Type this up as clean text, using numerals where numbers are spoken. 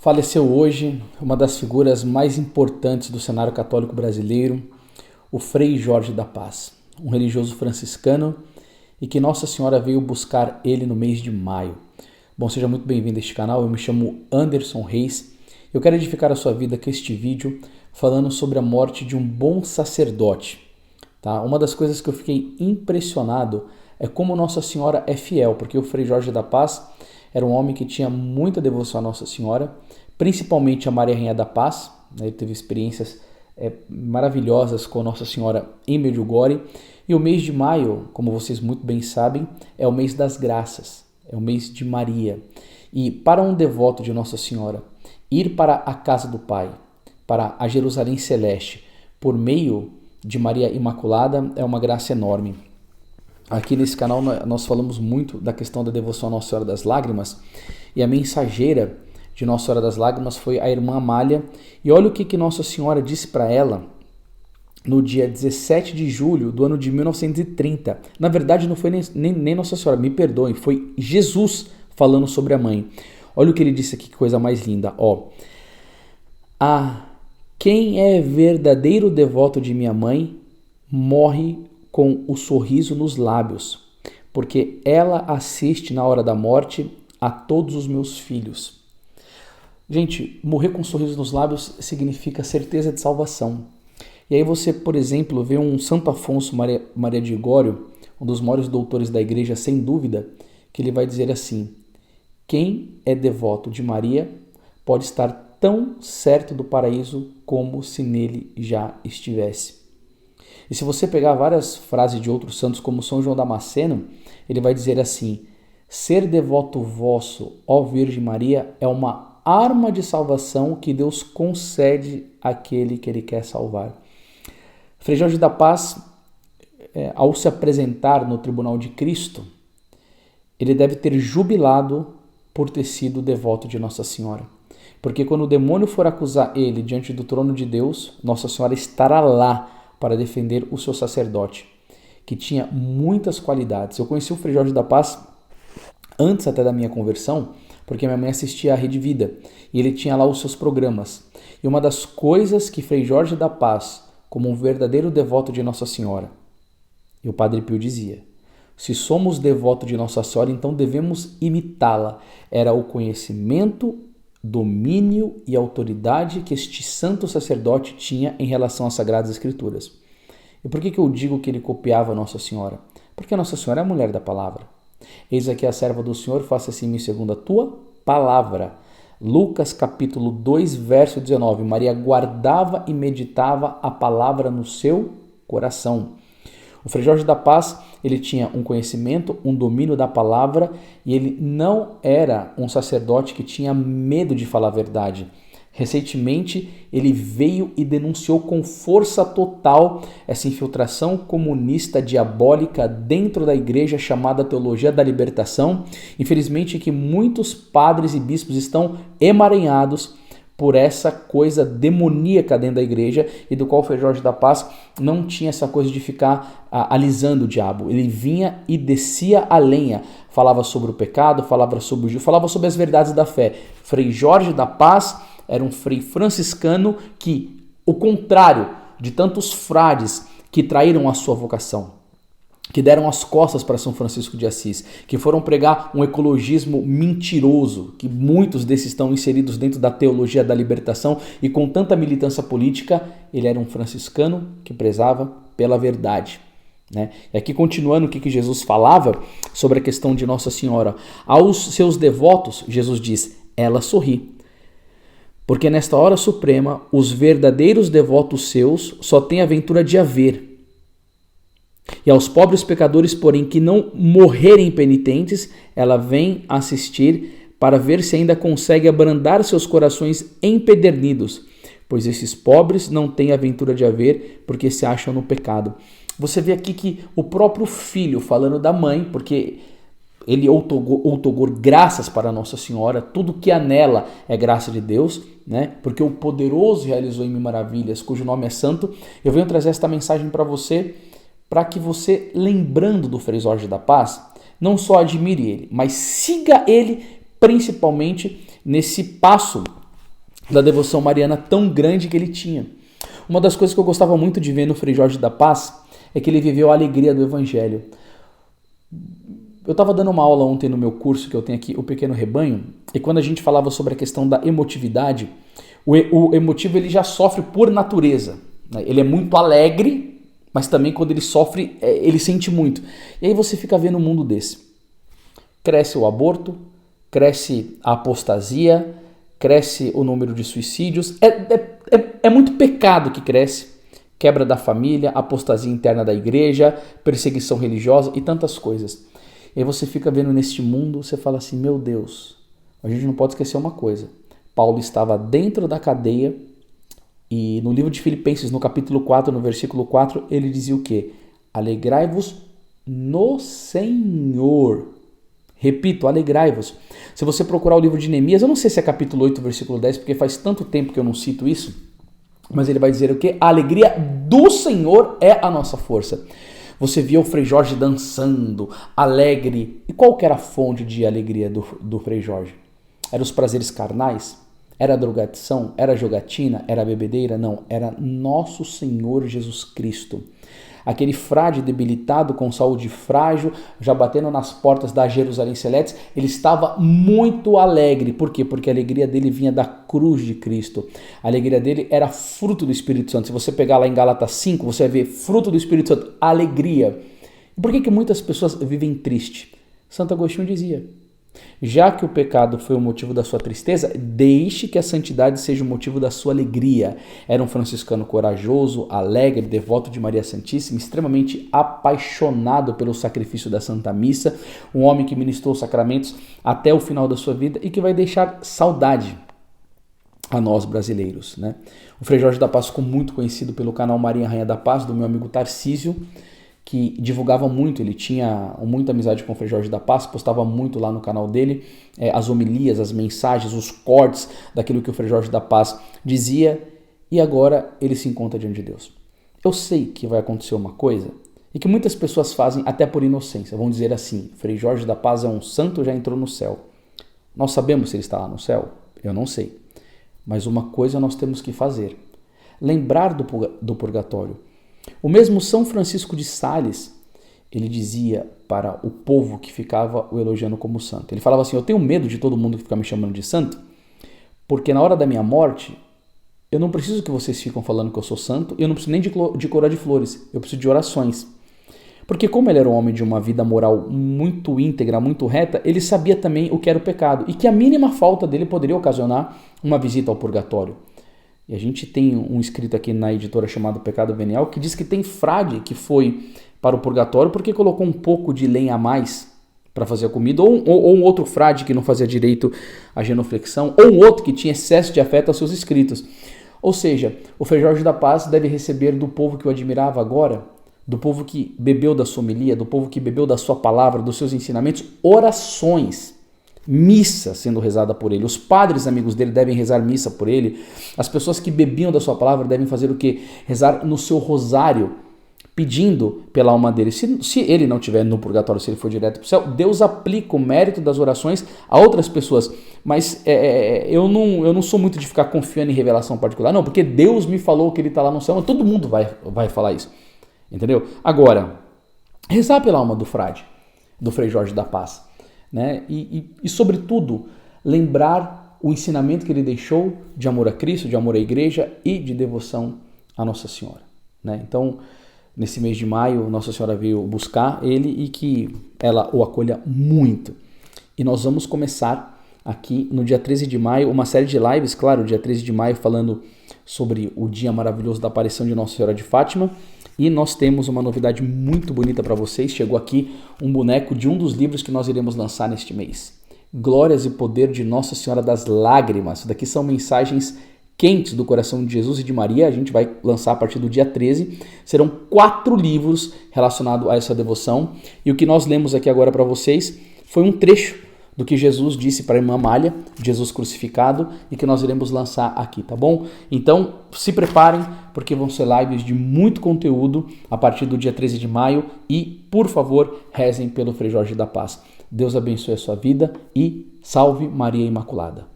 Faleceu hoje uma das figuras mais importantes do cenário católico brasileiro, o Frei Jorge da Paz, um religioso franciscano e que Nossa Senhora veio buscar ele no mês de maio. Bom, seja muito bem-vindo a este canal, eu me chamo Anderson Reis. Eu quero edificar a sua vida com este vídeo falando sobre a morte de um bom sacerdote. Tá? Uma das coisas que eu fiquei impressionado é como Nossa Senhora é fiel, porque o Frei Jorge da Paz era um homem que tinha muita devoção a Nossa Senhora, principalmente a Maria Rainha da Paz. Ele teve experiências maravilhosas com Nossa Senhora em Medjugorje. E o mês de maio, como vocês muito bem sabem, é o mês das graças, é o mês de Maria. E para um devoto de Nossa Senhora, ir para a casa do Pai, para a Jerusalém Celeste, por meio de Maria Imaculada, é uma graça enorme. Aqui nesse canal nós falamos muito da questão da devoção a Nossa Senhora das Lágrimas, e a mensageira de Nossa Senhora das Lágrimas foi a irmã Amália. E olha o que Nossa Senhora disse para ela no dia 17 de julho do ano de 1930. Na verdade não foi nem Nossa Senhora, me perdoem, foi Jesus falando sobre a mãe. Olha o que ele disse aqui, que coisa mais linda. Quem é verdadeiro devoto de minha mãe morre com o sorriso nos lábios, porque ela assiste na hora da morte a todos os meus filhos. Gente, morrer com um sorriso nos lábios significa certeza de salvação. E aí você, por exemplo, vê um Santo Afonso Maria de Ligório, um dos maiores doutores da igreja, sem dúvida, que ele vai dizer assim: quem é devoto de Maria pode estar tão certo do paraíso como se nele já estivesse. E se você pegar várias frases de outros santos, como São João Damasceno, ele vai dizer assim: ser devoto vosso, ó Virgem Maria, é uma arma de salvação que Deus concede àquele que ele quer salvar. Frei Jorge da Paz, ao se apresentar no tribunal de Cristo, ele deve ter jubilado por ter sido devoto de Nossa Senhora. Porque quando o demônio for acusar ele diante do trono de Deus, Nossa Senhora estará lá para defender o seu sacerdote, que tinha muitas qualidades. Eu conheci o Frei Jorge da Paz antes até da minha conversão, porque minha mãe assistia à Rede Vida, e ele tinha lá os seus programas. E uma das coisas que Frei Jorge da Paz, como um verdadeiro devoto de Nossa Senhora, e o Padre Pio dizia: se somos devotos de Nossa Senhora, então devemos imitá-la. Era o conhecimento, domínio e autoridade que este santo sacerdote tinha em relação às Sagradas Escrituras. E por que eu digo que ele copiava Nossa Senhora? Porque Nossa Senhora é a mulher da palavra. Eis aqui a serva do Senhor, faça-se em mim segundo a tua palavra. Lucas capítulo 2, verso 19. Maria guardava e meditava a palavra no seu coração. O Frei Jorge da Paz, ele tinha um conhecimento, um domínio da palavra, e ele não era um sacerdote que tinha medo de falar a verdade. Recentemente, ele veio e denunciou com força total essa infiltração comunista diabólica dentro da igreja chamada Teologia da Libertação. Infelizmente, que muitos padres e bispos estão emaranhados por essa coisa demoníaca dentro da igreja, e do qual o Frei Jorge da Paz não tinha essa coisa de ficar alisando o diabo. Ele vinha e descia a lenha, falava sobre o pecado, falava sobre o juízo, falava sobre as verdades da fé. Frei Jorge da Paz era um frei franciscano que, o contrário de tantos frades que traíram a sua vocação, que deram as costas para São Francisco de Assis, que foram pregar um ecologismo mentiroso, que muitos desses estão inseridos dentro da teologia da libertação, e com tanta militância política, ele era um franciscano que prezava pela verdade. E aqui, continuando o que Jesus falava sobre a questão de Nossa Senhora, aos seus devotos, Jesus diz: ela sorri. Porque nesta hora suprema, os verdadeiros devotos seus só têm a ventura de a ver. E aos pobres pecadores, porém, que não morrerem penitentes, ela vem assistir para ver se ainda consegue abrandar seus corações empedernidos, pois esses pobres não têm a ventura de a ver, porque se acham no pecado. Você vê aqui que o próprio filho, falando da mãe, porque ele outorgou graças para Nossa Senhora, tudo que há nela é graça de Deus, porque o poderoso realizou em mim maravilhas, cujo nome é santo. Eu venho trazer esta mensagem para você, para que você, lembrando do Frei Jorge da Paz, não só admire ele, mas siga ele principalmente nesse passo da devoção mariana tão grande que ele tinha. Uma das coisas que eu gostava muito de ver no Frei Jorge da Paz é que ele viveu a alegria do Evangelho. Eu estava dando uma aula ontem no meu curso, que eu tenho aqui, O Pequeno Rebanho, e quando a gente falava sobre a questão da emotividade, o emotivo ele já sofre por natureza. Né? Ele é muito alegre, mas também quando ele sofre, ele sente muito. E aí você fica vendo um mundo desse. Cresce o aborto, cresce a apostasia, cresce o número de suicídios, é muito pecado que cresce, quebra da família, apostasia interna da igreja, perseguição religiosa e tantas coisas. E aí você fica vendo neste mundo, você fala assim, meu Deus, a gente não pode esquecer uma coisa, Paulo estava dentro da cadeia e no livro de Filipenses, no capítulo 4, no versículo 4, ele dizia o quê? Alegrai-vos no Senhor. Repito, alegrai-vos. Se você procurar o livro de Neemias, eu não sei se é capítulo 8, versículo 10, porque faz tanto tempo que eu não cito isso, mas ele vai dizer o quê? A alegria do Senhor é a nossa força. Você via o Frei Jorge dançando, alegre. E qual que era a fonte de alegria do Frei Jorge? Eram os prazeres carnais? Era a drogadição? Era a jogatina? Era a bebedeira? Não, era nosso Senhor Jesus Cristo. Aquele frade debilitado, com saúde frágil, já batendo nas portas da Jerusalém Celeste, ele estava muito alegre. Por quê? Porque a alegria dele vinha da cruz de Cristo. A alegria dele era fruto do Espírito Santo. Se você pegar lá em Gálatas 5, você vai ver fruto do Espírito Santo, alegria. E por que muitas pessoas vivem triste? Santo Agostinho dizia, já que o pecado foi o motivo da sua tristeza, deixe que a santidade seja o motivo da sua alegria. Era um franciscano corajoso, alegre, devoto de Maria Santíssima, extremamente apaixonado pelo sacrifício da Santa Missa, um homem que ministrou os sacramentos até o final da sua vida e que vai deixar saudade a nós brasileiros, né? O Frei Jorge da Paz ficou muito conhecido pelo canal Maria Rainha da Paz, do meu amigo Tarcísio, que divulgava muito, ele tinha muita amizade com o Frei Jorge da Paz, postava muito lá no canal dele, as homilias, as mensagens, os cortes daquilo que o Frei Jorge da Paz dizia, e agora ele se encontra diante de Deus. Eu sei que vai acontecer uma coisa, e que muitas pessoas fazem até por inocência, vão dizer assim, Frei Jorge da Paz é um santo, já entrou no céu. Nós sabemos se ele está lá no céu? Eu não sei. Mas uma coisa nós temos que fazer, lembrar do purgatório. O mesmo São Francisco de Sales, ele dizia para o povo que ficava o elogiando como santo. Ele falava assim, eu tenho medo de todo mundo que fica me chamando de santo, porque na hora da minha morte, eu não preciso que vocês ficam falando que eu sou santo, e eu não preciso nem de coroa de flores, eu preciso de orações. Porque como ele era um homem de uma vida moral muito íntegra, muito reta, ele sabia também o que era o pecado, e que a mínima falta dele poderia ocasionar uma visita ao purgatório. E a gente tem um escrito aqui na editora chamado Pecado Venial que diz que tem frade que foi para o purgatório porque colocou um pouco de lenha a mais para fazer a comida, ou um outro frade que não fazia direito à genuflexão, ou um outro que tinha excesso de afeto aos seus escritos. Ou seja, o Frei Jorge da Paz deve receber do povo que o admirava agora, do povo que bebeu da sua homilia, do povo que bebeu da sua palavra, dos seus ensinamentos, orações. Missa sendo rezada por ele, os padres amigos dele devem rezar missa por ele, as pessoas que bebiam da sua palavra devem fazer o quê? Rezar no seu rosário, pedindo pela alma dele. Se ele não estiver no purgatório, se ele for direto para o céu, Deus aplica o mérito das orações a outras pessoas, mas eu não sou muito de ficar confiando em revelação particular, não, porque Deus me falou que ele está lá no céu, todo mundo vai falar isso, entendeu? Agora, rezar pela alma do frade, do Frei Jorge da Paz, né? E sobretudo, lembrar o ensinamento que ele deixou de amor a Cristo, de amor à igreja e de devoção a Nossa Senhora, né? Então, nesse mês de maio, Nossa Senhora veio buscar ele e que ela o acolha muito. E nós vamos começar aqui no dia 13 de maio, uma série de lives, claro, dia 13 de maio, falando sobre o dia maravilhoso da aparição de Nossa Senhora de Fátima. E nós temos uma novidade muito bonita para vocês. Chegou aqui um boneco de um dos livros que nós iremos lançar neste mês. Glórias e Poder de Nossa Senhora das Lágrimas. Isso daqui são mensagens quentes do coração de Jesus e de Maria. A gente vai lançar a partir do dia 13. Serão 4 livros relacionados a essa devoção. E o que nós lemos aqui agora para vocês foi um trecho do que Jesus disse para a irmã Amália, Jesus crucificado, e que nós iremos lançar aqui, tá bom? Então, se preparem, porque vão ser lives de muito conteúdo a partir do dia 13 de maio e, por favor, rezem pelo Frei Jorge da Paz. Deus abençoe a sua vida e salve Maria Imaculada.